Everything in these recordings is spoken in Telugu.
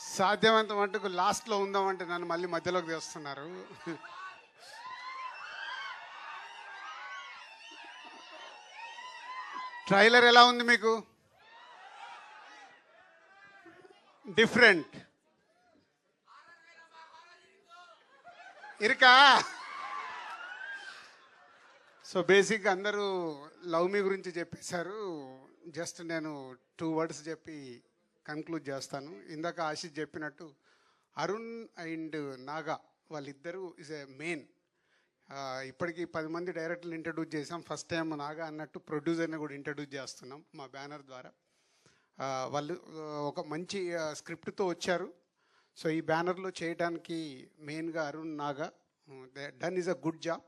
సాధ్యమైనంత మటుకు లాస్ట్లో ఉందామంటే నన్ను మళ్ళీ మధ్యలోకి తెస్తున్నారు. ట్రైలర్ ఎలా ఉంది మీకు? డిఫరెంట్ ఇరుకా. సో బేసిక్ అందరూ లవ్ మీ గురించి చెప్పేశారు. జస్ట్ నేను 2 వర్డ్స్ చెప్పి కన్క్లూడ్ చేస్తాను. ఇందాక ఆశిష్ చెప్పినట్టు అరుణ్ అండ్ నాగా వాళ్ళిద్దరూ ఇస్ ఏ మెయిన్. ఇప్పటికీ 10 మంది డైరెక్టర్లు ఇంట్రడ్యూస్ చేసాం. ఫస్ట్ టైం నాగా అన్నట్టు ప్రొడ్యూసర్ని కూడా ఇంట్రడ్యూస్ చేస్తున్నాం మా బ్యానర్ ద్వారా. వాళ్ళు ఒక మంచి స్క్రిప్ట్తో వచ్చారు. సో ఈ బ్యానర్లో చేయడానికి మెయిన్గా Arun Naga done is a good job.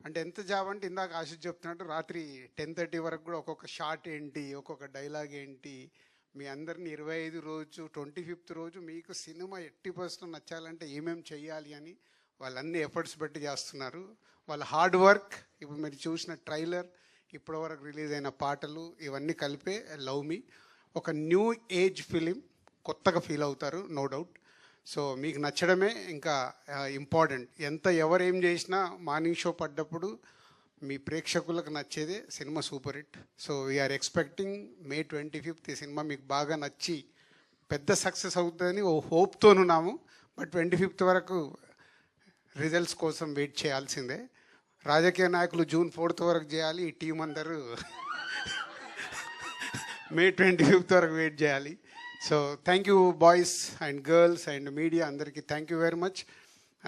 అంటే ఎంత జాబ్ అంటే ఇందాక ఆశిష్ చెప్తున్నట్టు రాత్రి 10:30 వరకు కూడా ఒక్కొక్క షాట్ ఏంటి, ఒక్కొక్క డైలాగ్ ఏంటి, మీ అందరిని 25 రోజు 25th రోజు మీకు సినిమా 80% నచ్చాలంటే ఏమేమి చెయ్యాలి అని వాళ్ళన్ని ఎఫర్ట్స్ పెట్టి చేస్తున్నారు. వాళ్ళ హార్డ్ వర్క్, ఇప్పుడు మీరు చూసిన ట్రైలర్, ఇప్పటివరకు రిలీజ్ అయిన పాటలు, ఇవన్నీ కలిపే లవ్ మీ ఒక న్యూ ఏజ్ ఫిలిం. కొత్తగా ఫీల్ అవుతారు, నో డౌట్. సో మీకు నచ్చడమే ఇంకా ఇంపార్టెంట్. ఎవరేం చేసినా మార్నింగ్ షో పడ్డప్పుడు మీ ప్రేక్షకులకు నచ్చేదే సినిమా super hit. So we are expecting May 25th ఈ సినిమా మీకు బాగా నచ్చి పెద్ద సక్సెస్ అవుతుందని ఓ హోప్తోనున్నాము. బట్ 25th వరకు రిజల్ట్స్ కోసం వెయిట్ చేయాల్సిందే. రాజకీయ నాయకులు June 4th వరకు చేయాలి, ఈ టీం అందరూ May 25th వరకు వెయిట్ చేయాలి. So thank you boys and girls and media అందరికీ thank you very much.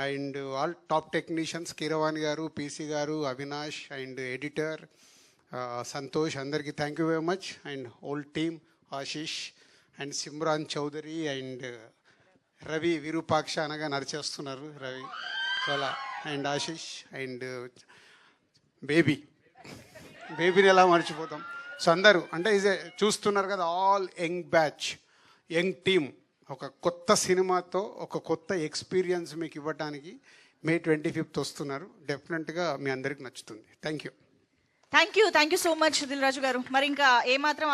And all top technicians Keeravani గారు, పీసీ గారు, అవినాష్ అండ్ ఎడిటర్ సంతోష్, అందరికీ thank you very much. And whole team Ashish and Simran Chaudhary and Ravi Virupaksha అనగా నడిచేస్తున్నారు రవి చాలా, అండ్ ఆశీష్ అండ్ బేబీని ఎలా మర్చిపోతాం. సో అందరూ అంటే చూస్తున్నారు కదా, all young batch, young team ఒక కొత్త సినిమాతో ఒక కొత్త ఎక్స్పీరియన్స్ మీకు ఇవ్వడానికి May 25th వస్తున్నారు. డెఫినెట్గా మీ అందరికి నచ్చుతుంది. Thank you so much Dil Raju గారు. మరి ఇంకా ఏమాత్రం